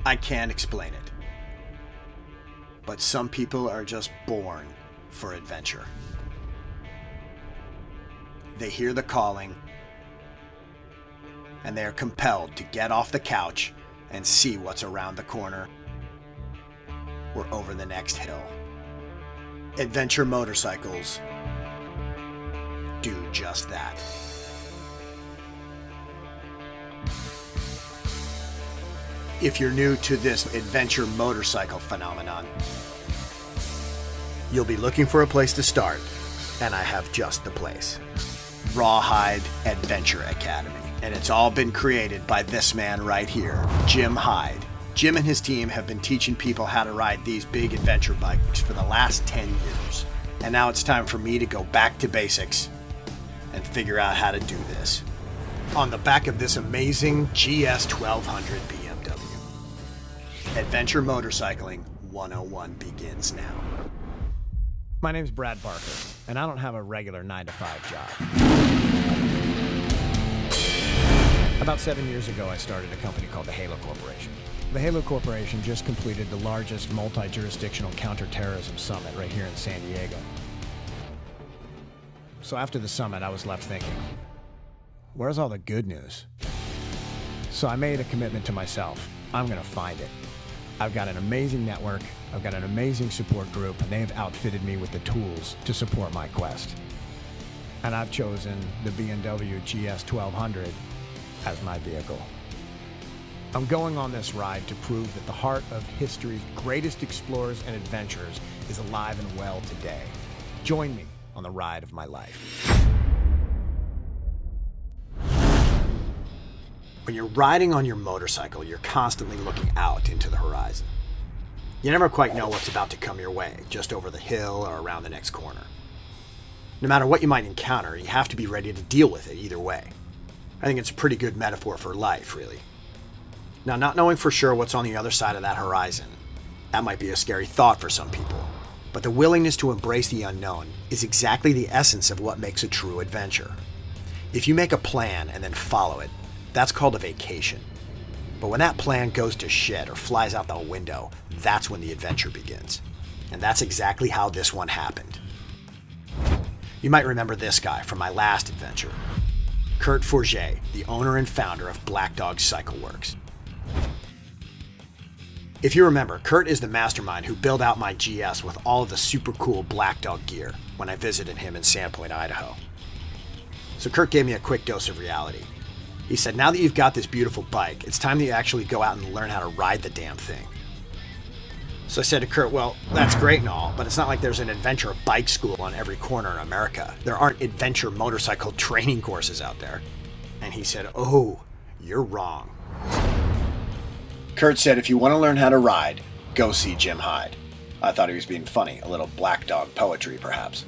I can't explain it. But some people are just born for adventure. They hear the calling, and they are compelled to get off the couch and see what's around the corner or over the next hill. Adventure motorcycles do just that. If you're new to this adventure motorcycle phenomenon, you'll be looking for a place to start, and I have just the place. RawHyde Adventure Academy. And it's all been created by this man right here, Jim Hyde. Jim and his team have been teaching people how to ride these big adventure bikes for the last 10 years. And now it's time for me to go back to basics and figure out how to do this. On the back of this amazing GS 1200 BMW. Adventure Motorcycling 101 begins now. My name's Brad Barker, and I don't have a regular 9-to-5 job. About 7 years ago, I started a company called the Halo Corporation. The Halo Corporation just completed the largest multi-jurisdictional counterterrorism summit right here in San Diego. So after the summit, I was left thinking, where's all the good news? So I made a commitment to myself. I'm gonna find it. I've got an amazing network, I've got an amazing support group, and they have outfitted me with the tools to support my quest. And I've chosen the BMW GS 1200 as my vehicle. I'm going on this ride to prove that the heart of history's greatest explorers and adventurers is alive and well today. Join me on the ride of my life. When you're riding on your motorcycle, you're constantly looking out into the horizon. You never quite know what's about to come your way, just over the hill or around the next corner. No matter what you might encounter, you have to be ready to deal with it either way. I think it's a pretty good metaphor for life, really. Now, not knowing for sure what's on the other side of that horizon, that might be a scary thought for some people. But the willingness to embrace the unknown is exactly the essence of what makes a true adventure. If you make a plan and then follow it, that's called a vacation. But when that plan goes to shit or flies out the window, that's when the adventure begins. And that's exactly how this one happened. You might remember this guy from my last adventure. Kurt Forget, the owner and founder of Black Dog Cycle Works. If you remember, Kurt is the mastermind who built out my GS with all of the super cool Black Dog gear when I visited him in Sandpoint, Idaho. So Kurt gave me a quick dose of reality. He said, now that you've got this beautiful bike, it's time that you actually go out and learn how to ride the damn thing. So I said to Kurt, well, that's great and all, but it's not like there's an adventure bike school on every corner in America. There aren't adventure motorcycle training courses out there. And he said, oh, you're wrong. Kurt said, if you want to learn how to ride, go see Jim Hyde. I thought he was being funny, a little Black Dog poetry perhaps.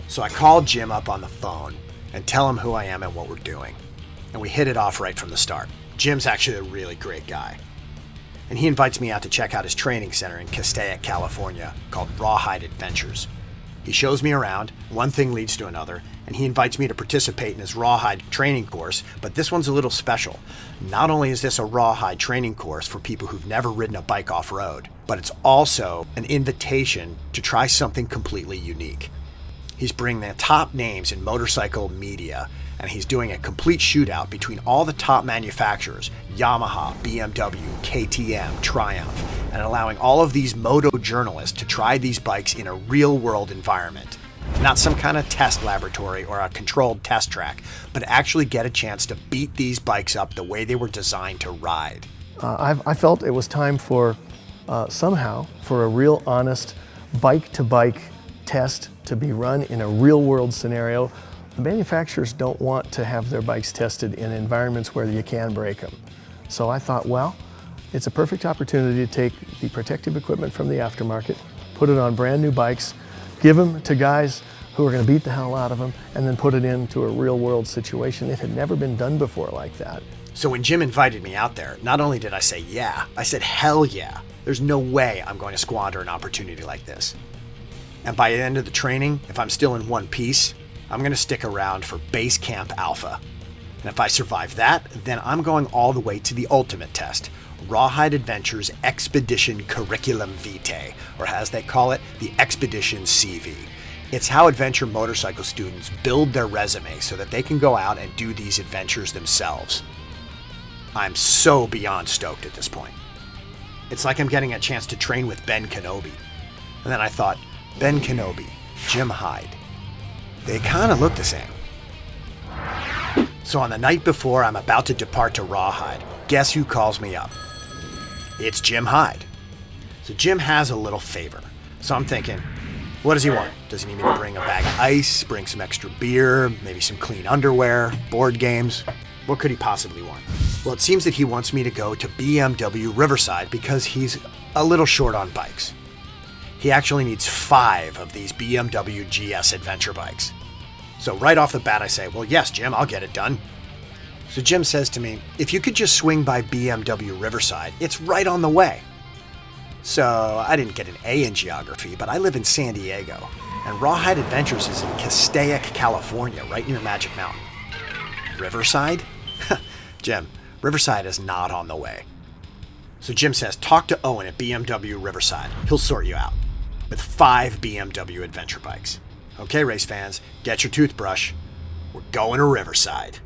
So I called Jim up on the phone and tell him who I am and what we're doing. And we hit it off right from the start. Jim's actually a really great guy. And he invites me out to check out his training center in Castaic, California, called RawHyde Adventures. He shows me around, one thing leads to another, and he invites me to participate in his RawHyde training course, but this one's a little special. Not only is this a RawHyde training course for people who've never ridden a bike off-road, but it's also an invitation to try something completely unique. He's bringing the top names in motorcycle media, and he's doing a complete shootout between all the top manufacturers, Yamaha, BMW, KTM, Triumph, and allowing all of these moto journalists to try these bikes in a real-world environment. Not some kind of test laboratory or a controlled test track, but actually get a chance to beat these bikes up the way they were designed to ride. I felt it was time for, somehow, for a real honest bike-to-bike test to be run in a real-world scenario. The manufacturers don't want to have their bikes tested in environments where you can break them. So I thought, well, it's a perfect opportunity to take the protective equipment from the aftermarket, put it on brand new bikes, give them to guys who are going to beat the hell out of them, and then put it into a real-world situation. It had never been done before like that. So when Jim invited me out there, not only did I say yeah, I said hell yeah. There's no way I'm going to squander an opportunity like this. And by the end of the training, if I'm still in one piece, I'm going to stick around for Base Camp Alpha. And if I survive that, then I'm going all the way to the ultimate test, RawHyde Adventures Expedition Curriculum Vitae, or as they call it, the Expedition CV. It's how adventure motorcycle students build their resume so that they can go out and do these adventures themselves. I'm so beyond stoked at this point. It's like I'm getting a chance to train with Ben Kenobi. And then I thought, Ben Kenobi, Jim Hyde, they kind of look the same. So on the night before I'm about to depart to RawHyde, guess who calls me up? It's Jim Hyde. So Jim has a little favor. So I'm thinking, what does he want? Does he need me to bring a bag of ice, bring some extra beer, maybe some clean underwear, board games? What could he possibly want? Well, it seems that he wants me to go to BMW Riverside because he's a little short on bikes. He actually needs 5 of these BMW GS adventure bikes. So right off the bat I say, well, yes, Jim, I'll get it done. So Jim says to me, if you could just swing by BMW Riverside, it's right on the way. So I didn't get an A in geography, but I live in San Diego, and RawHyde Adventures is in Castaic, California, right near Magic Mountain. Riverside? Jim, Riverside is not on the way. So Jim says, talk to Owen at BMW Riverside. He'll sort you out with 5 BMW adventure bikes. Okay, race fans, get your toothbrush. We're going to Riverside.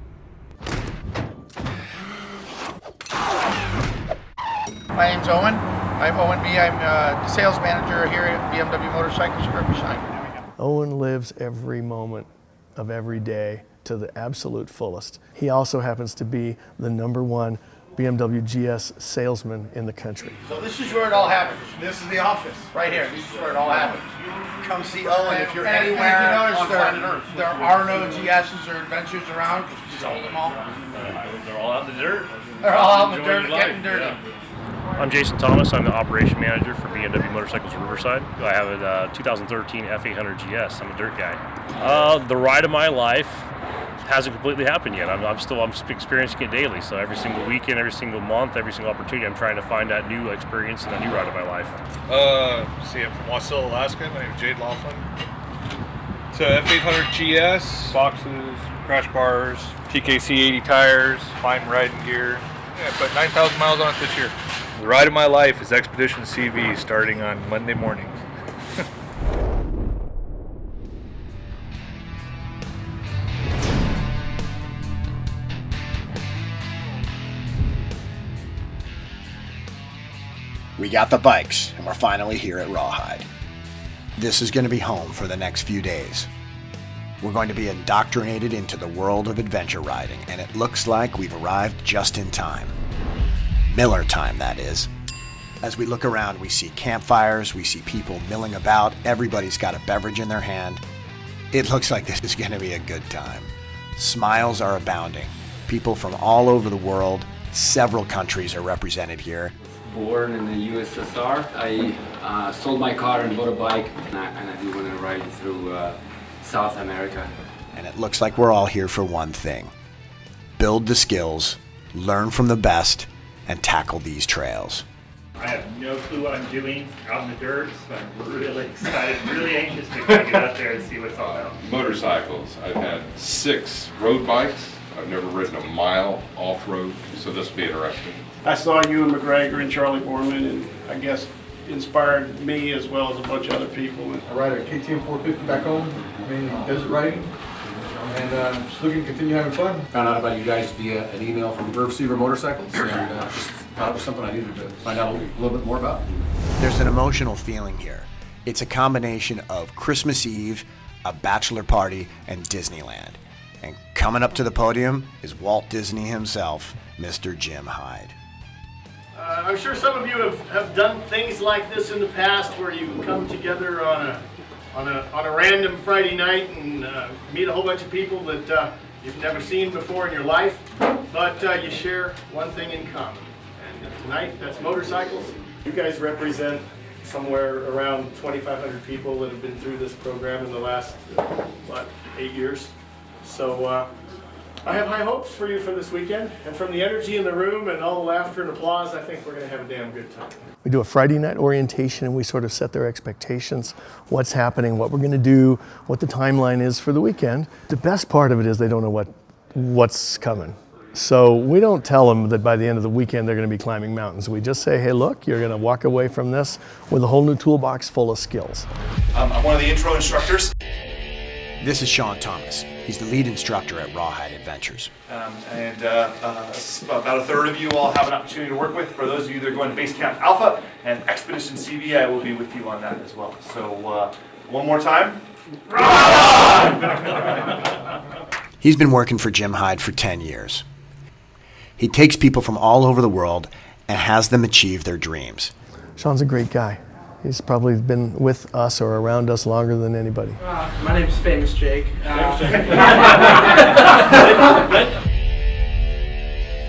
My name's Owen. I'm Owen B. I'm the sales manager here at BMW Motorcycles Riverside. Owen lives every moment of every day to the absolute fullest. He also happens to be the #1 BMW GS salesman in the country. So this is where it all happens. This is the office. Right here. This is where it all happens. Come see Owen if you're And anywhere if you notice on planet Earth. there are no GSs or adventures around because we sold them all. They're all out in the dirt. They're all out in the Enjoying dirt, your getting life, dirty. yeah. I'm Jason Thomas. I'm the operation manager for BMW Motorcycles Riverside. I have a 2013 F800 GS. I'm a dirt guy. The ride of my life hasn't completely happened yet. I'm still experiencing it daily. So every single weekend, every single month, every single opportunity, I'm trying to find that new experience and that new ride of my life. I'm from Wasilla, Alaska. My name is Jade Laughlin. It's a F800 GS, boxes, crash bars, TKC 80 tires, fine riding gear. Yeah, I put 9,000 miles on it this year. The ride of my life is Expedition CV starting on Monday mornings. We got the bikes, and we're finally here at RawHyde. This is going to be home for the next few days. We're going to be indoctrinated into the world of adventure riding, and it looks like we've arrived just in time. Miller time, that is. As we look around, we see campfires, we see people milling about, everybody's got a beverage in their hand. It looks like this is going to be a good time. Smiles are abounding. People from all over the world, several countries are represented here. Born in the USSR. I sold my car and bought a bike, and I do want to ride through South America. And it looks like we're all here for one thing. Build the skills, learn from the best, and tackle these trails. I have no clue what I'm doing out in the dirt, so I'm really excited, really anxious to get out there and see what's all about. Motorcycles. I've had 6 road bikes. I've never ridden a mile off-road, so this will be interesting. I saw you and McGregor and Charlie Borman, and I guess inspired me as well as a bunch of other people. I ride a KTM 450 back home, desert riding, and just looking to continue having fun. Found out about you guys via an email from Verve Seaver Motorcycles, and just thought it was something I needed to find out a little bit more about. There's an emotional feeling here. It's a combination of Christmas Eve, a bachelor party, and Disneyland. And coming up to the podium is Walt Disney himself, Mr. Jim Hyde. I'm sure some of you have done things like this in the past, where you come together on a random Friday night and meet a whole bunch of people that you've never seen before in your life, but you share one thing in common. And tonight, that's motorcycles. You guys represent somewhere around 2,500 people that have been through this program in the last, 8 years. So I have high hopes for you for this weekend, and from the energy in the room and all the laughter and applause, I think we're going to have a damn good time. We do a Friday night orientation, and we sort of set their expectations, what's happening, what we're going to do, what the timeline is for the weekend. The best part of it is they don't know what what's coming. So we don't tell them that by the end of the weekend they're going to be climbing mountains. We just say, hey, look, you're going to walk away from this with a whole new toolbox full of skills. I'm one of the intro instructors. This is Sean Thomas. He's the lead instructor at RawHyde Adventures. About a third of you all have an opportunity to work with. For those of you that are going to Base Camp Alpha and Expedition CV, I will be with you on that as well. So one more time. He's been working for Jim Hyde for 10 years. He takes people from all over the world and has them achieve their dreams. Sean's a great guy. He's probably been with us or around us longer than anybody. My name's Famous Jake.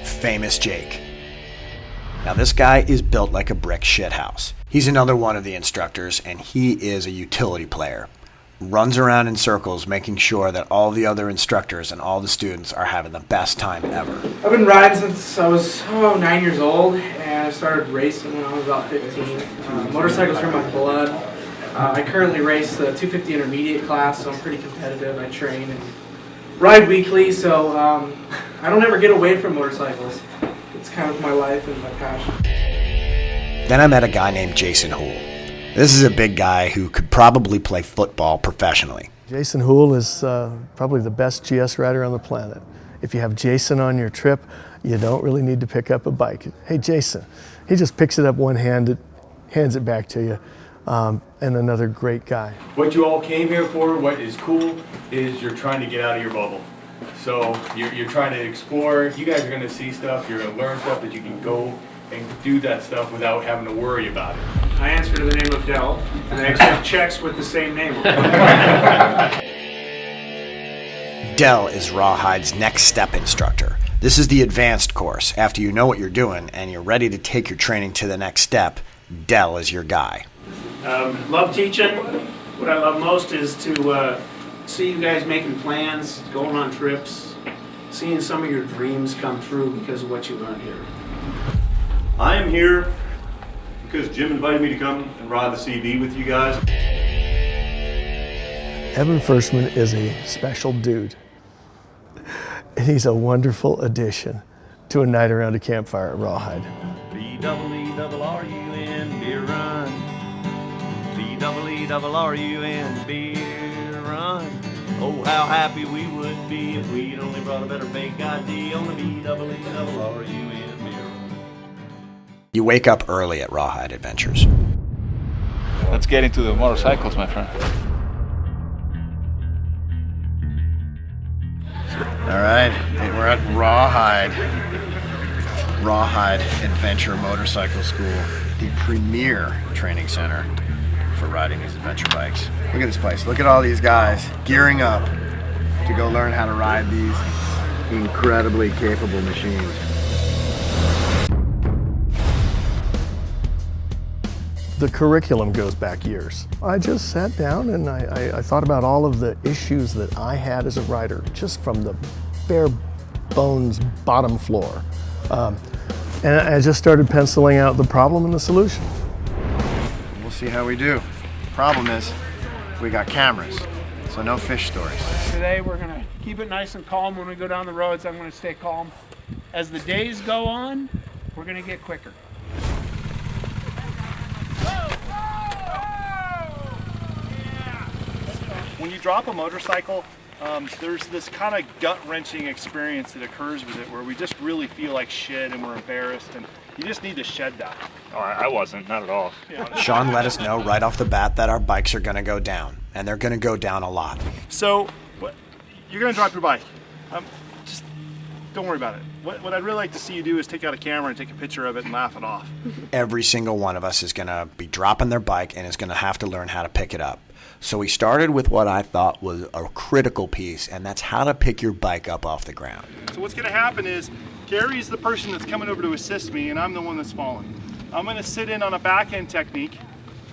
Famous Jake. Now this guy is built like a brick shithouse. He's another one of the instructors, and he is a utility player. Runs around in circles making sure that all the other instructors and all the students are having the best time ever. I've been riding since I was 9 years old, and I started racing when I was about 15. Motorcycles are my blood. I currently race the 250 intermediate class, so I'm pretty competitive. I train and ride weekly, so I don't ever get away from motorcycles. It's kind of my life and my passion. Then I met a guy named Jason Houle. This is a big guy who could probably play football professionally. Jason Houle is probably the best GS rider on the planet. If you have Jason on your trip, you don't really need to pick up a bike. Hey, Jason. He just picks it up one-handed, hands it back to you, and another great guy. What you all came here for, what is cool, is you're trying to get out of your bubble. So you're trying to explore. You guys are going to see stuff. You're going to learn stuff that you can go and do that stuff without having to worry about it. I answer to the name of Dell, and I accept checks with the same name. Dell is RawHyde's next step instructor. This is the advanced course. After you know what you're doing and you're ready to take your training to the next step, Dell is your guy. Love teaching. What I love most is to see you guys making plans, going on trips, seeing some of your dreams come true because of what you learned here. I am here because Jim invited me to come and ride the CV with you guys. Evan Firstman is a special dude. And he's a wonderful addition to a night around a campfire at RawHyde. B-double-E-double-R-U-N, beer run. B-double-E-double-R-U-N, beer run. Oh, how happy we would be if we'd only brought a better big ID on the B-double-E-double-R-U-N. You wake up early at RawHyde Adventures. Let's get into the motorcycles, my friend. All right, we're at RawHyde Adventure Motorcycle School, the premier training center for riding these adventure bikes. Look at this place. Look at all these guys gearing up to go learn how to ride these incredibly capable machines. The curriculum goes back years. I just sat down and I thought about all of the issues that I had as a rider, just from the bare bones bottom floor. And I just started penciling out the problem and the solution. We'll see how we do. The problem is, we got cameras, so no fish stories. Today we're going to keep it nice and calm when we go down the roads. I'm going to stay calm. As the days go on, we're going to get quicker. When you drop a motorcycle, there's this kind of gut-wrenching experience that occurs with it where we just really feel like shit and we're embarrassed, and you just need to shed that. Oh, I wasn't, not at all. Sean let us know right off the bat that our bikes are going to go down, and they're going to go down a lot. So, you're going to drop your bike. Just don't worry about it. What I'd really like to see you do is take out a camera and take a picture of it and laugh it off. Every single one of us is going to be dropping their bike and is going to have to learn how to pick it up. So we started with what I thought was a critical piece, and that's how to pick your bike up off the ground. So what's going to happen is, Gary's the person that's coming over to assist me, and I'm the one that's falling. I'm going to sit in on a back-end technique.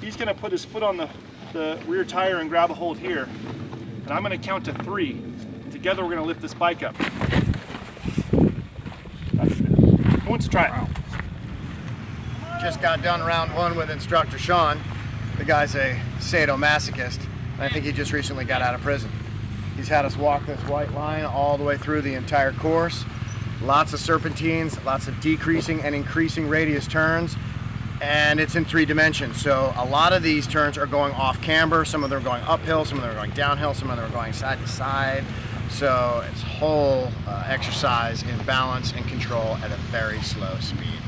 He's going to put his foot on the rear tire and grab a hold here. And I'm going to count to 3. And together we're going to lift this bike up. That's it. Who wants to try it? Just got done round 1 with instructor Sean. The guy's a sadomasochist. I think he just recently got out of prison. He's had us walk this white line all the way through the entire course. Lots of serpentines, lots of decreasing and increasing radius turns, and it's in 3 dimensions. So a lot of these turns are going off camber, some of them are going uphill, some of them are going downhill, some of them are going side to side. So it's whole exercise in balance and control at a very slow speed.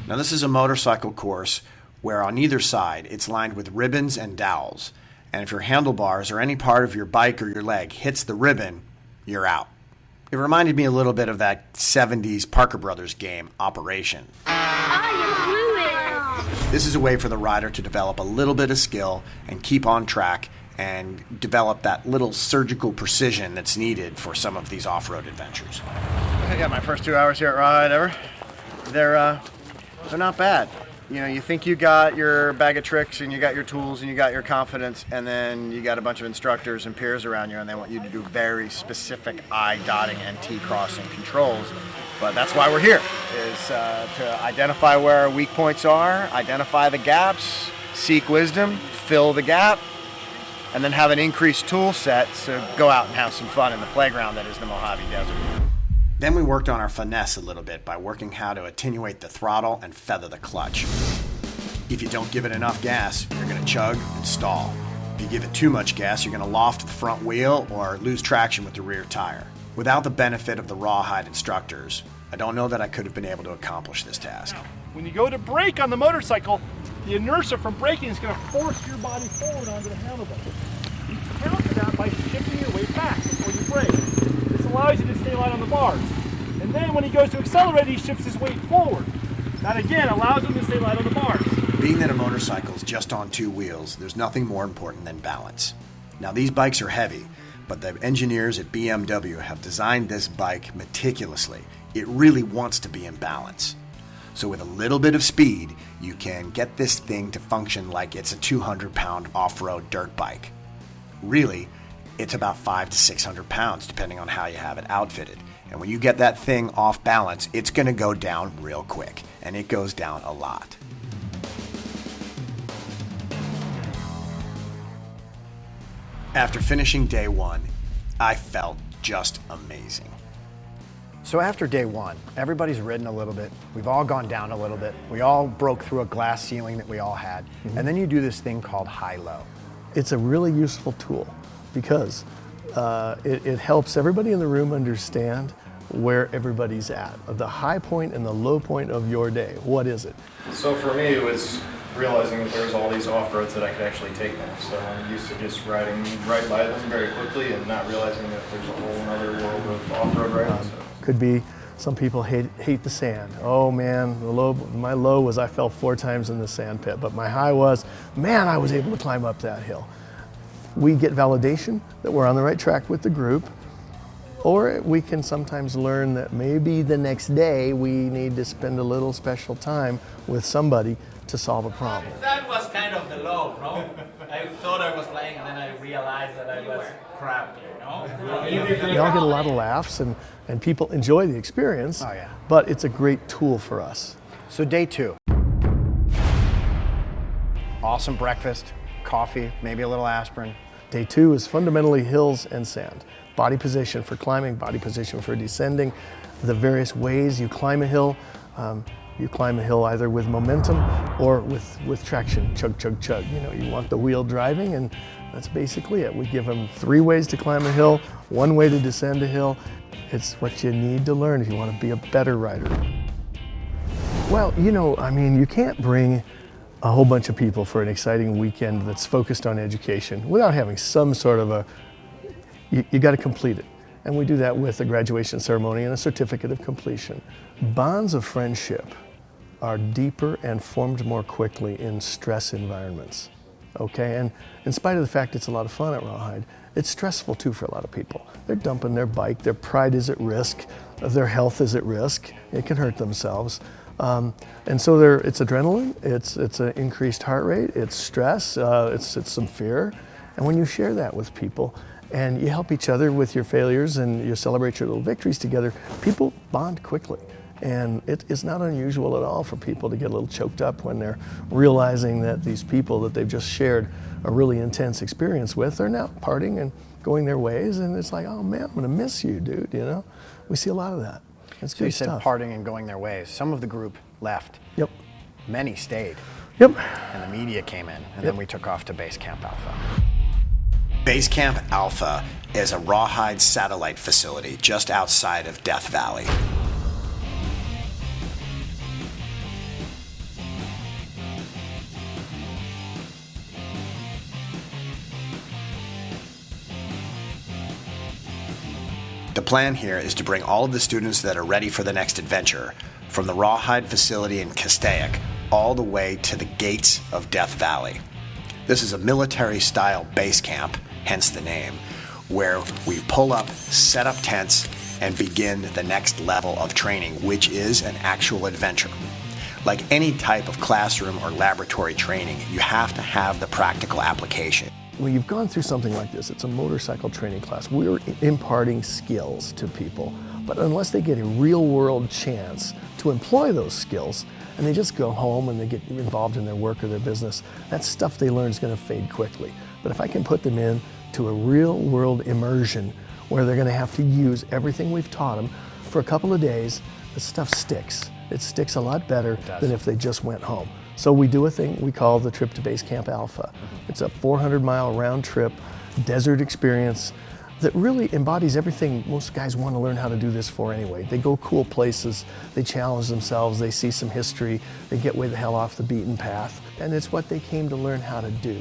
Now this is a motorcycle course where on either side it's lined with ribbons and dowels. And if your handlebars or any part of your bike or your leg hits the ribbon, you're out. It reminded me a little bit of that 70s Parker Brothers game, Operation. This is a way for the rider to develop a little bit of skill and keep on track and develop that little surgical precision that's needed for some of these off-road adventures. I got my first 2 hours here at RawHyde ever. They're not bad. You know, you think you got your bag of tricks and you got your tools and you got your confidence, and then you got a bunch of instructors and peers around you and they want you to do very specific I dotting and T crossing controls. But that's why we're here, is to identify where our weak points are, identify the gaps, seek wisdom, fill the gap, and then have an increased tool set to go out and have some fun in the playground that is the Mojave Desert. Then we worked on our finesse a little bit by working how to attenuate the throttle and feather the clutch. If you don't give it enough gas, you're going to chug and stall. If you give it too much gas, you're going to loft the front wheel or lose traction with the rear tire. Without the benefit of the RawHyde instructors, I don't know that I could have been able to accomplish this task. When you go to brake on the motorcycle, the inertia from braking is going to force your body forward onto the handlebar. You counter that by shifting your weight back before you brake. This allows you to stay light on the bars. And then when he goes to accelerate, he shifts his weight forward. That again allows him to stay light on the bars. Being that a motorcycle is just on 2 wheels, there's nothing more important than balance. Now these bikes are heavy, but the engineers at BMW have designed this bike meticulously. It really wants to be in balance. So with a little bit of speed, you can get this thing to function like it's a 200-pound off-road dirt bike. Really, it's about 500 to 600 pounds depending on how you have it outfitted. And when you get that thing off balance, it's going to go down real quick, and it goes down a lot. After finishing day 1, I felt just amazing. So after day 1, everybody's ridden a little bit. We've all gone down a little bit. We all broke through a glass ceiling that we all had. And then you do this thing called high-low. It's a really useful tool because it helps everybody in the room understand where everybody's at. The high point and the low point of your day. What is it? So for me, it was realizing that there's all these off-roads that I could actually take now. So I'm used to just riding right by them very quickly and not realizing that there's a whole other world of off-road riding. Could be some people hate the sand. Oh man, my low was I fell 4 times in the sand pit, but my high was, man, I was able to climb up that hill. We get validation that we're on the right track with the group, or we can sometimes learn that maybe the next day we need to spend a little special time with somebody to solve a problem. That was kind of the low, no? I thought I was flying and then I realized that I was crap, you know? We all get a lot of laughs and people enjoy the experience, but it's a great tool for us. So day 2. Awesome breakfast, coffee, maybe a little aspirin. Day 2 is fundamentally hills and sand. Body position for climbing, body position for descending, the various ways you climb a hill. You climb a hill either with momentum or with traction, chug, chug, chug. You know, you want the wheel driving, and that's basically it. We give them 3 ways to climb a hill, 1 way to descend a hill. It's what you need to learn if you want to be a better rider. Well, you know, I mean, you can't bring a whole bunch of people for an exciting weekend that's focused on education without having some sort of you got to complete it. And we do that with a graduation ceremony and a certificate of completion. Bonds of friendship are deeper and formed more quickly in stress environments, okay? And in spite of the fact it's a lot of fun at RawHyde, it's stressful too for a lot of people. They're dumping their bike, their pride is at risk, their health is at risk, it can hurt themselves. And so it's adrenaline, it's an increased heart rate, it's stress, it's some fear. And when you share that with people, and you help each other with your failures and you celebrate your little victories together, people bond quickly. And it is not unusual at all for people to get a little choked up when they're realizing that these people that they've just shared a really intense experience with are now partying and going their ways, and it's like, oh man, I'm gonna miss you, dude, you know? We see a lot of that. It's So good you said stuff. partying and going their ways. Some of the group left. Yep. Many stayed. Yep. And the media came in, and Yep. then we took off to Base Camp Alpha. Base Camp Alpha is a RawHyde satellite facility just outside of Death Valley. The plan here is to bring all of the students that are ready for the next adventure from the RawHyde facility in Castaic all the way to the gates of Death Valley. This is a military-style base camp, hence the name, where we pull up, set up tents, and begin the next level of training, which is an actual adventure. Like any type of classroom or laboratory training, you have to have the practical application. When you've gone through something like this, it's a motorcycle training class. We're imparting skills to people, but unless they get a real-world chance to employ those skills, and they just go home and they get involved in their work or their business, that stuff they learn is going to fade quickly. But if I can put them into a real-world immersion where they're going to have to use everything we've taught them for a couple of days, the stuff sticks. It sticks a lot better than if they just went home. So we do a thing we call the trip to Base Camp Alpha. It's a 400-mile round trip, desert experience that really embodies everything most guys want to learn how to do this for anyway. They go cool places, they challenge themselves, they see some history, they get way the hell off the beaten path, and it's what they came to learn how to do.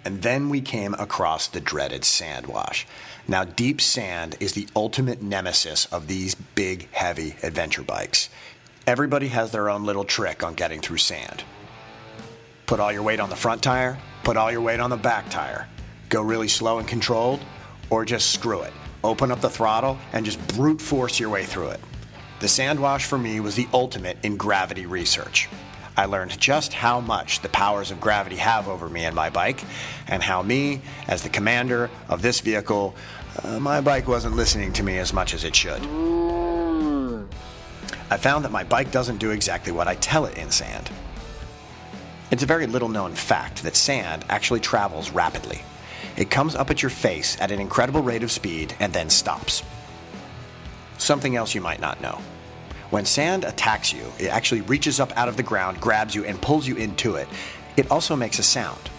And then we came across the dreaded sand wash. Now, deep sand is the ultimate nemesis of these big, heavy adventure bikes. Everybody has their own little trick on getting through sand. Put all your weight on the front tire, put all your weight on the back tire. Go really slow and controlled, or just screw it. Open up the throttle and just brute force your way through it. The sand wash for me was the ultimate in gravity research. I learned just how much the powers of gravity have over me and my bike, and how me, as the commander of this vehicle, my bike wasn't listening to me as much as it should. I found that my bike doesn't do exactly what I tell it in sand. It's a very little known fact that sand actually travels rapidly. It comes up at your face at an incredible rate of speed and then stops. Something else you might not know. When sand attacks you, it actually reaches up out of the ground, grabs you, and pulls you into it. It also makes a sound.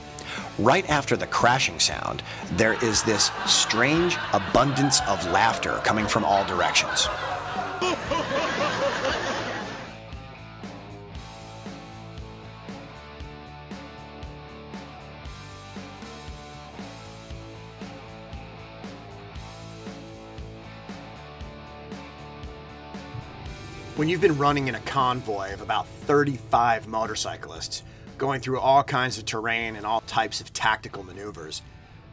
Right after the crashing sound, there is this strange abundance of laughter coming from all directions. When you've been running in a convoy of about 35 motorcyclists, going through all kinds of terrain and all types of tactical maneuvers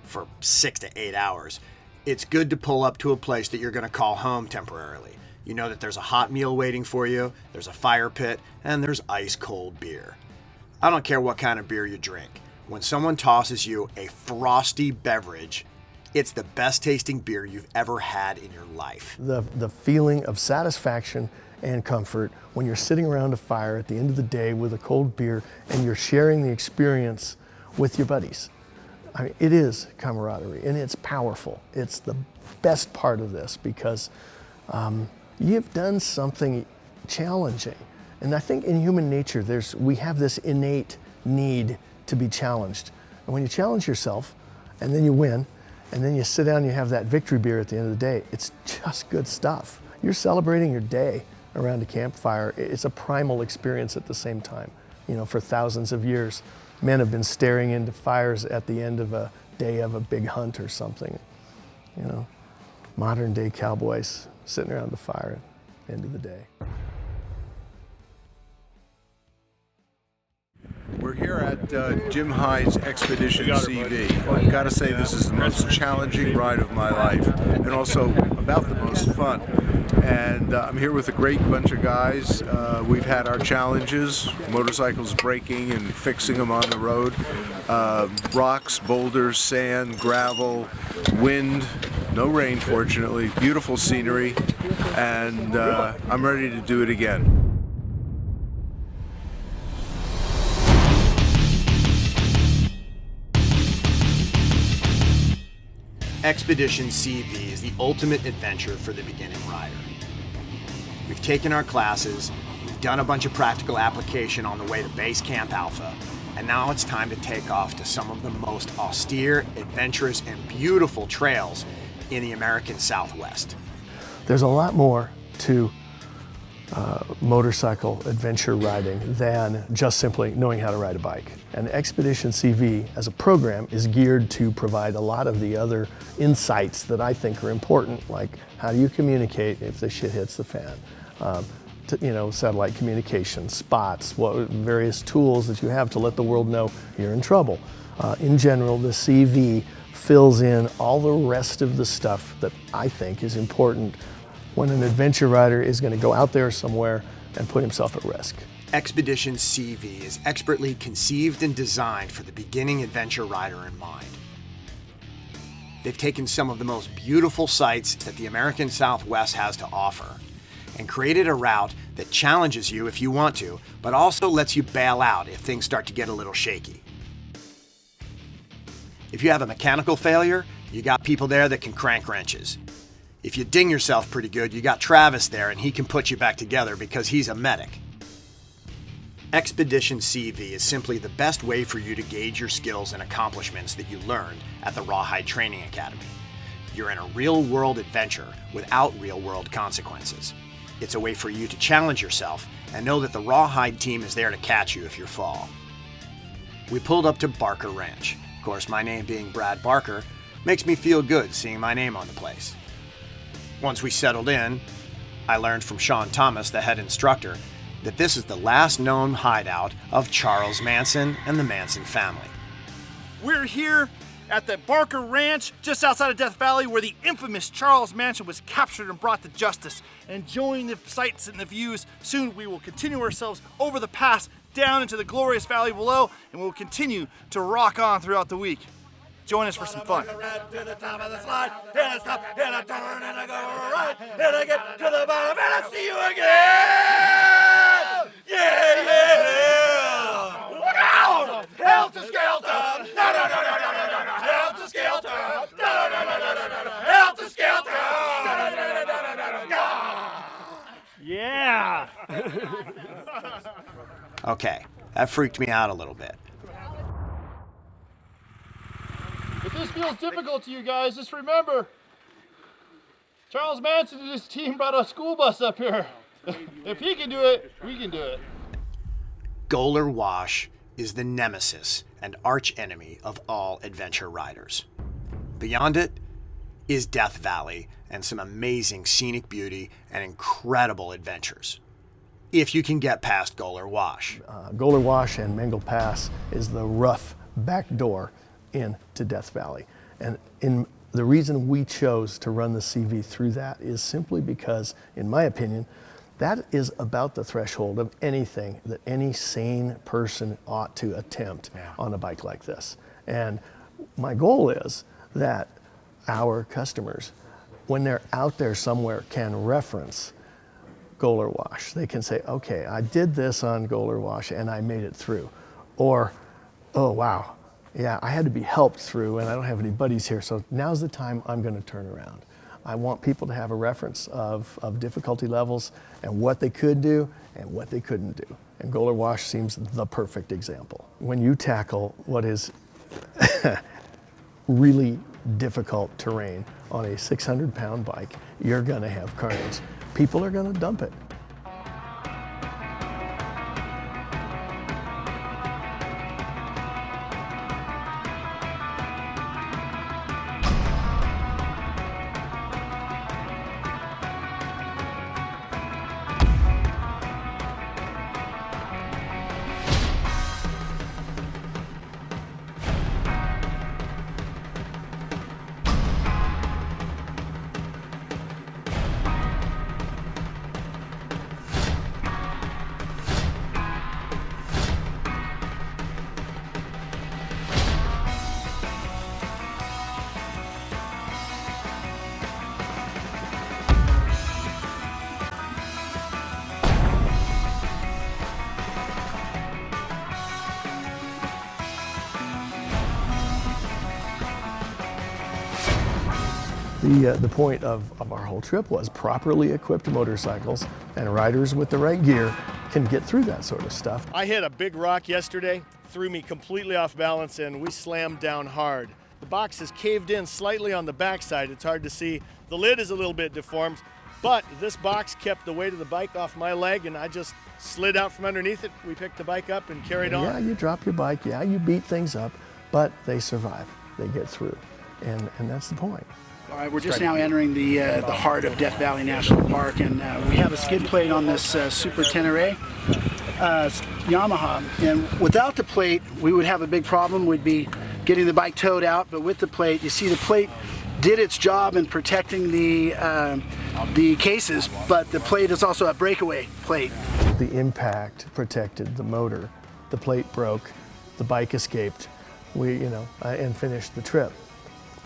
for 6 to 8 hours, it's good to pull up to a place that you're going to call home temporarily. You know that there's a hot meal waiting for you, there's a fire pit, and there's ice cold beer. I don't care what kind of beer you drink. When someone tosses you a frosty beverage, it's the best tasting beer you've ever had in your life. The feeling of satisfaction and comfort when you're sitting around a fire at the end of the day with a cold beer and you're sharing the experience with your buddies. I mean, it is camaraderie and it's powerful. It's the best part of this because you've done something challenging. And I think in human nature, we have this innate need to be challenged. And when you challenge yourself and then you win, and then you sit down and you have that victory beer at the end of the day, it's just good stuff. You're celebrating your day around a campfire. It's a primal experience at the same time. You know, for thousands of years, men have been staring into fires at the end of a day of a big hunt or something. You know, modern day cowboys sitting around the fire at the end of the day. We're here at Jim Hyde's Expedition CV. I've got to say this is the most challenging ride of my life, and also about the most fun. And I'm here with a great bunch of guys. We've had our challenges, motorcycles breaking and fixing them on the road, rocks, boulders, sand, gravel, wind, no rain fortunately, beautiful scenery, and I'm ready to do it again. Expedition CV is the ultimate adventure for the beginning rider. We've taken our classes, we've done a bunch of practical application on the way to Base Camp Alpha, and now it's time to take off to some of the most austere, adventurous, and beautiful trails in the American Southwest. There's a lot more to motorcycle adventure riding than just simply knowing how to ride a bike. And Expedition CV as a program is geared to provide a lot of the other insights that I think are important, like how do you communicate if the shit hits the fan, satellite communication, spots, various tools that you have to let the world know you're in trouble. In general, the CV fills in all the rest of the stuff that I think is important when an adventure rider is going to go out there somewhere and put himself at risk. Expedition CV is expertly conceived and designed for the beginning adventure rider in mind. They've taken some of the most beautiful sights that the American Southwest has to offer and created a route that challenges you if you want to, but also lets you bail out if things start to get a little shaky. If you have a mechanical failure, you got people there that can crank wrenches. If you ding yourself pretty good, you got Travis there and he can put you back together because he's a medic. Expedition CV is simply the best way for you to gauge your skills and accomplishments that you learned at the RawHyde Training Academy. You're in a real-world adventure without real-world consequences. It's a way for you to challenge yourself and know that the RawHyde team is there to catch you if you fall. We pulled up to Barker Ranch. Of course, my name being Brad Barker makes me feel good seeing my name on the place. Once we settled in, I learned from Sean Thomas, the head instructor, that this is the last known hideout of Charles Manson and the Manson family. We're here at the Barker Ranch, just outside of Death Valley, where the infamous Charles Manson was captured and brought to justice. Enjoying the sights and the views, soon we will continue ourselves over the pass, down into the glorious valley below, and we will continue to rock on throughout the week. Join us for some fun. To the top of the slide, then I stop, then I turn, and I go right, then I get to the bottom, and I see you again! Yeah, yeah! Look out! Helter Skelter! No, no, no, no, no, no, no, no! Helter Skelter! No, no, no, no, no, no, no, no! Helter Skelter! No, no, no, no, no, no, no, no! Yeah! Okay, that freaked me out a little bit. If this feels difficult to you guys, just remember, Charles Manson and his team brought a school bus up here. If he can do it, we can do it. Goler Wash is the nemesis and archenemy of all adventure riders. Beyond it is Death Valley and some amazing scenic beauty and incredible adventures. If you can get past Goler Wash. Goler Wash and Mangle Pass is the rough back door into Death Valley. And the reason we chose to run the CV through that is simply because, in my opinion, that is about the threshold of anything that any sane person ought to attempt on a bike like this. And my goal is that our customers, when they're out there somewhere, can reference Goler Wash. They can say, okay, I did this on Goler Wash and I made it through. Or, oh wow, yeah, I had to be helped through and I don't have any buddies here, so now's the time I'm going to turn around. I want people to have a reference of difficulty levels and what they could do and what they couldn't do. And Goler Wash seems the perfect example. When you tackle what is really difficult terrain on a 600-pound bike, you're going to have carnage. People are going to dump it. The point of our whole trip was properly equipped motorcycles and riders with the right gear can get through that sort of stuff. I hit a big rock yesterday, threw me completely off balance, and we slammed down hard. The box is caved in slightly on the backside. It's hard to see. The lid is a little bit deformed, but this box kept the weight of the bike off my leg, and I just slid out from underneath it. We picked the bike up and carried on. Yeah, you drop your bike, yeah, you beat things up, but they survive. They get through, and that's the point. All right, we're just now entering the heart of Death Valley National Park, and we have a skid plate on this Super Tenere Yamaha. And without the plate, we would have a big problem. We'd be getting the bike towed out, but with the plate, you see the plate did its job in protecting the cases, but the plate is also a breakaway plate. The impact protected the motor. The plate broke, the bike escaped, and finished the trip.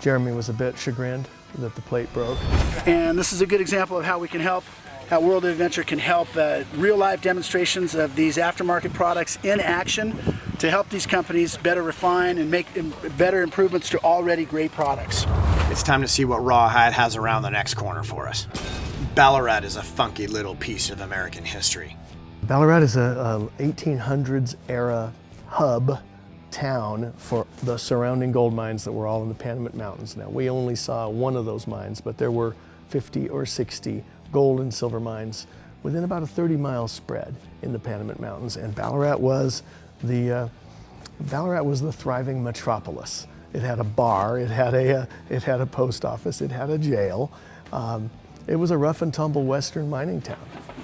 Jeremy was a bit chagrined that the plate broke. And this is a good example of how we can help, how World of Adventure can help real life demonstrations of these aftermarket products in action to help these companies better refine and make better improvements to already great products. It's time to see what RawHyde has around the next corner for us. Ballarat is a funky little piece of American history. Ballarat is a 1800s era hub town for the surrounding gold mines that were all in the Panamint Mountains. Now, we only saw one of those mines, but there were 50 or 60 gold and silver mines within about a 30-mile spread in the Panamint Mountains, and Ballarat was the thriving metropolis. It had a bar, it had a post office, it had a jail. It was a rough and tumble western mining town.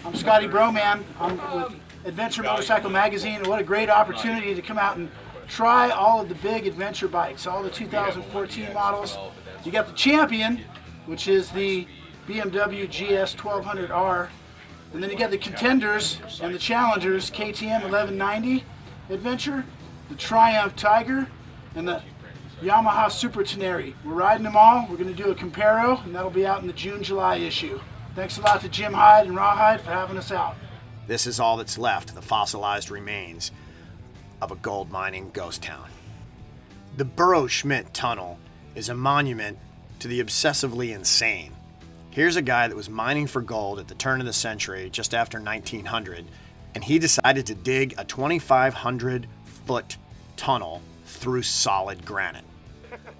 I'm Scotty Broman. I'm with Adventure Motorcycle Magazine, and what a great opportunity to come out and try all of the big adventure bikes, all the 2014 models. You got the Champion, which is the BMW GS 1200R, and then you got the Contenders and the Challengers, KTM 1190 Adventure, the Triumph Tiger, and the Yamaha Super Tenere. We're riding them all. We're going to do a comparo, and that'll be out in the June-July issue. Thanks a lot to Jim Hyde and RawHyde for having us out. This is all that's left, the fossilized remains of a gold mining ghost town. The Burrow-Schmidt Tunnel is a monument to the obsessively insane. Here's a guy that was mining for gold at the turn of the century, just after 1900, and he decided to dig a 2,500-foot tunnel through solid granite.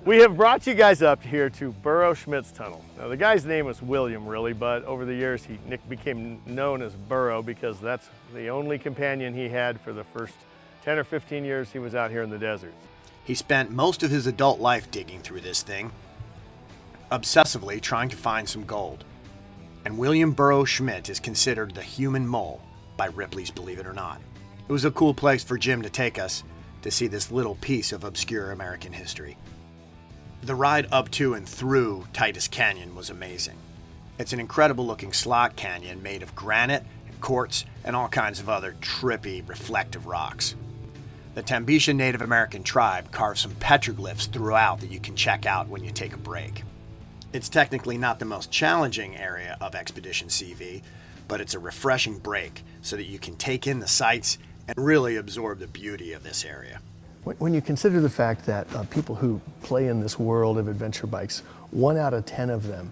We have brought you guys up here to Burrow-Schmidt's Tunnel. Now, the guy's name was William, really, but over the years Nick became known as Burrow because that's the only companion he had for the first 10 or 15 years he was out here in the desert. He spent most of his adult life digging through this thing, obsessively trying to find some gold. And William Burrow-Schmidt is considered the human mole by Ripley's Believe It or Not. It was a cool place for Jim to take us to see this little piece of obscure American history. The ride up to and through Titus Canyon was amazing. It's an incredible looking slot canyon made of granite, quartz, and all kinds of other trippy, reflective rocks. The Tambisha Native American tribe carved some petroglyphs throughout that you can check out when you take a break. It's technically not the most challenging area of Expedition CV, but it's a refreshing break so that you can take in the sights and really absorb the beauty of this area. When you consider the fact that people who play in this world of adventure bikes, 1 out of 10 of them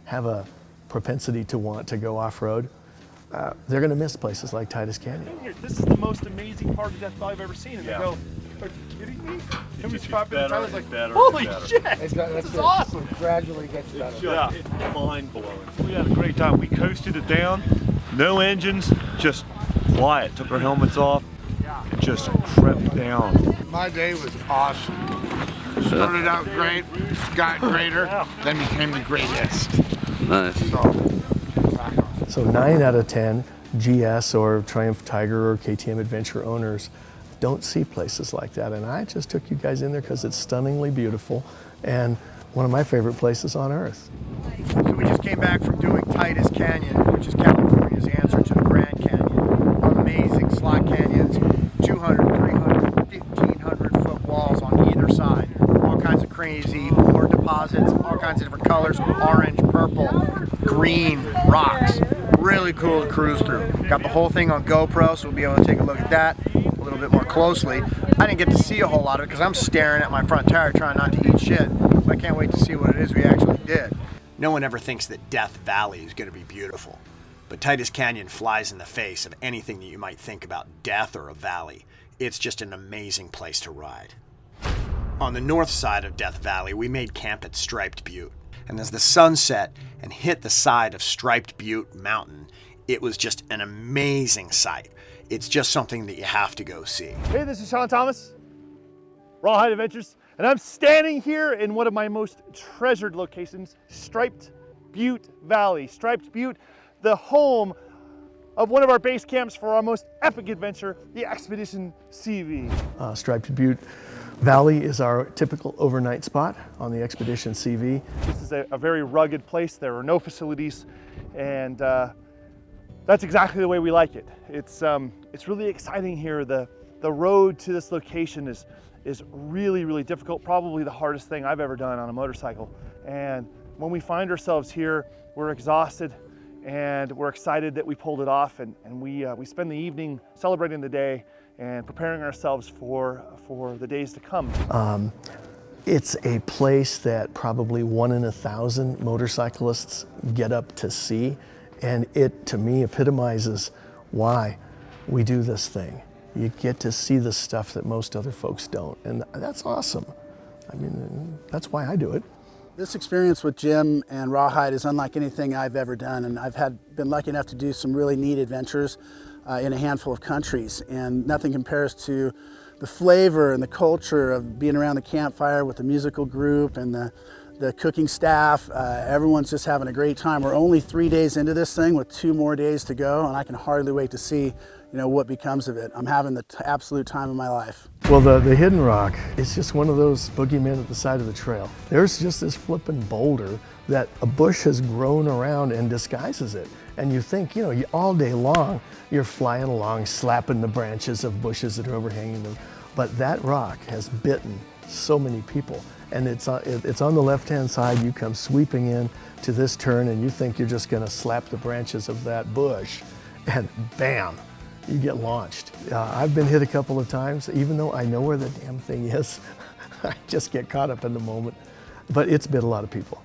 have a propensity to want to go off-road, they're going to miss places like Titus Canyon. This is the most amazing part of Death Valley I've ever seen. And they go, are you kidding me? And we drop in and I was like, holy shit, this is awesome. It gradually gets better. It's mind-blowing. We had a great time. We coasted it down, no engines, just quiet. Took our helmets off and just crept down. My day was awesome. Started out great, got greater, then became the greatest. Nice. So 9 out of 10 GS or Triumph Tiger or KTM Adventure owners don't see places like that. And I just took you guys in there because it's stunningly beautiful and one of my favorite places on earth. So we just came back from doing Titus Canyon, which is California's answer to the Grand Canyon. Amazing slot canyons, 200, 300, 1,500 foot walls on either side. All kinds of crazy ore deposits, all kinds of different colors, orange, purple, green rocks. Really cool to cruise through. Got the whole thing on GoPro, so we'll be able to take a look at that a little bit more closely. I didn't get to see a whole lot of it because I'm staring at my front tire trying not to eat shit. So I can't wait to see what it is we actually did. No one ever thinks that Death Valley is going to be beautiful, but Titus Canyon flies in the face of anything that you might think about death or a valley. It's just an amazing place to ride. On the north side of Death Valley, we made camp at Striped Butte, and as the sun set and hit the side of Striped Butte Mountain, it was just an amazing sight. It's just something that you have to go see. Hey, this is Sean Thomas, RawHyde Adventures, and I'm standing here in one of my most treasured locations, Striped Butte Valley. Striped Butte, the home of one of our base camps for our most epic adventure, the Expedition CV. Striped Butte Valley is our typical overnight spot on the Expedition CV. This is a very rugged place. There are no facilities, and that's exactly the way we like it. It's really exciting here. The road to this location is really, really difficult, probably the hardest thing I've ever done on a motorcycle. And when we find ourselves here, we're exhausted and we're excited that we pulled it off, and we spend the evening celebrating the day and preparing ourselves for the days to come. It's a place that probably 1 in 1,000 motorcyclists get up to see, and it, to me, epitomizes why we do this thing. You get to see the stuff that most other folks don't, and that's awesome. I mean, that's why I do it. This experience with Jim and RawHyde is unlike anything I've ever done, and I've been lucky enough to do some really neat adventures in a handful of countries, and nothing compares to the flavor and the culture of being around the campfire with the musical group and the cooking staff. Everyone's just having a great time. We're only 3 days into this thing with 2 more days to go, and I can hardly wait to see what becomes of it. I'm having the absolute time of my life. Well, the Hidden Rock is just one of those boogeymen at the side of the trail. There's just this flippin' boulder that a bush has grown around and disguises it. And you think, all day long, you're flying along, slapping the branches of bushes that are overhanging them. But that rock has bitten so many people. And it's on the left-hand side. You come sweeping in to this turn, and you think you're just gonna slap the branches of that bush, and bam, you get launched. I've been hit a couple of times, even though I know where the damn thing is. I just get caught up in the moment. But it's bit a lot of people.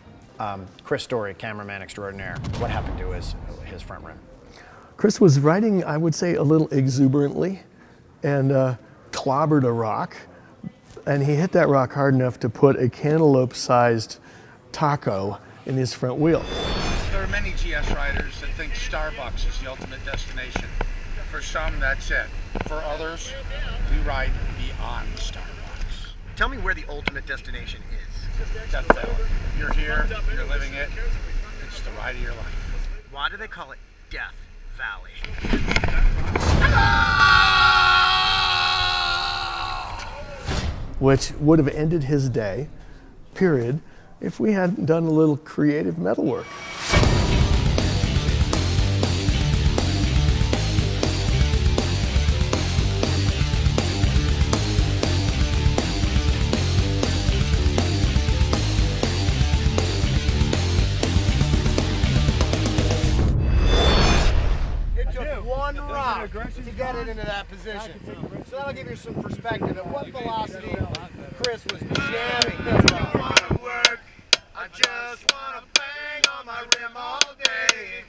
Chris Story, cameraman extraordinaire. What happened to his front rim? Chris was riding, I would say, a little exuberantly, and clobbered a rock. And he hit that rock hard enough to put a cantaloupe-sized taco in his front wheel. There are many GS riders that think Starbucks is the ultimate destination. For some, that's it. For others, we ride beyond Starbucks. Tell me where the ultimate destination is. Death Valley. You're here, you're living it. It's the ride of your life. Why do they call it Death Valley? Which would have ended his day, period, if we hadn't done a little creative metalwork. It took one rock to get it into that position. So that'll give you some perspective at what velocity Chris was jamming this rock. I just want to bang on my rim all day.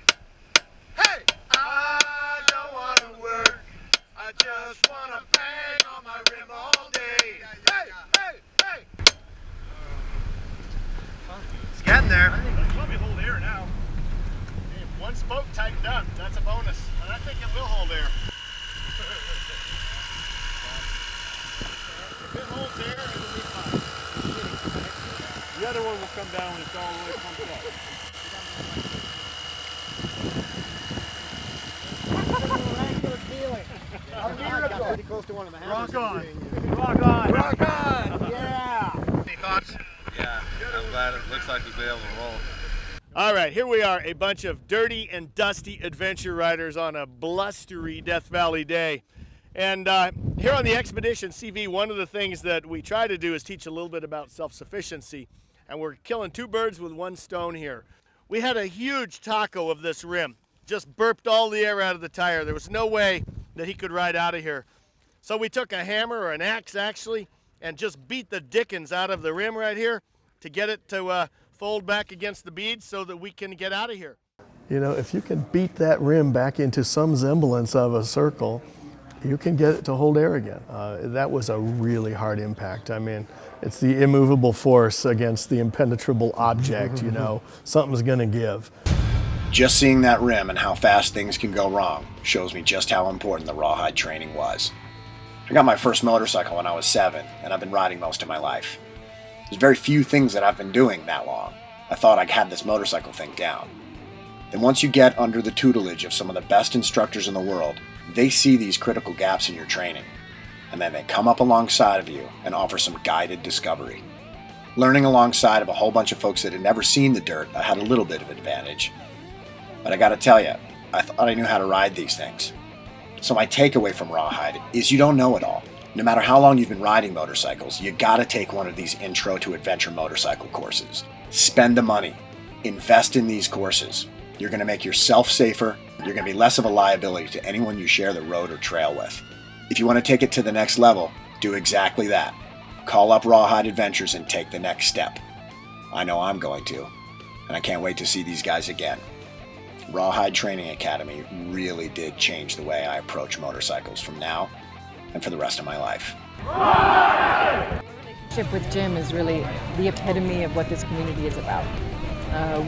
Hey! I don't want to work. I just want to bang on my rim all day. Hey! Hey! Hey! It's getting there. I think we'll probably hold air now. If one spoke tightened up, that's a bonus. And I think it will hold air. If it holds air, it'll be fine. The other one will come down when it's all the way pumped up. A miracle. Pretty close to one of the Rock on. Rock on. Rock on. Yeah. Any thoughts? Yeah, I'm glad it looks like we'll be able to roll. All right, here we are, a bunch of dirty and dusty adventure riders on a blustery Death Valley day. And here on the Expedition CV, one of the things that we try to do is teach a little bit about self-sufficiency. And we're killing 2 birds with 1 stone here. We had a huge taco of this rim. Just burped all the air out of the tire. There was no way that he could ride out of here. So we took a hammer, or an axe actually, and just beat the dickens out of the rim right here to get it to fold back against the beads so that we can get out of here. You know, if you can beat that rim back into some semblance of a circle, you can get it to hold air again. That was a really hard impact. I mean, it's the immovable force against the impenetrable object, you know, something's gonna give. Just seeing that rim and how fast things can go wrong shows me just how important the RawHyde training was. I got my first motorcycle when I was 7, and I've been riding most of my life. There's very few things that I've been doing that long. I thought I'd had this motorcycle thing down. Then once you get under the tutelage of some of the best instructors in the world, they see these critical gaps in your training, and then they come up alongside of you and offer some guided discovery. Learning alongside of a whole bunch of folks that had never seen the dirt, I had a little bit of advantage. But I gotta tell you, I thought I knew how to ride these things. So my takeaway from RawHyde is you don't know it all. No matter how long you've been riding motorcycles, you gotta take one of these intro to adventure motorcycle courses. Spend the money, invest in these courses. You're gonna make yourself safer. You're gonna be less of a liability to anyone you share the road or trail with. If you wanna take it to the next level, do exactly that. Call up RawHyde Adventures and take the next step. I know I'm going to, and I can't wait to see these guys again. RawHyde Training Academy really did change the way I approach motorcycles from now and for the rest of my life. The relationship with Jim is really the epitome of what this community is about.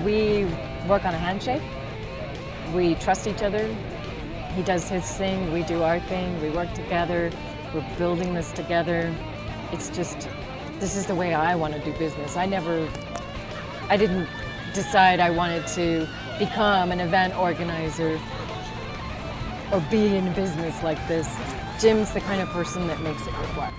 We work on a handshake. We trust each other. He does his thing, we do our thing. We work together. We're building this together. It's just, this is the way I want to do business. I didn't decide I wanted to become an event organizer or be in business like this. Jim's the kind of person that makes it work.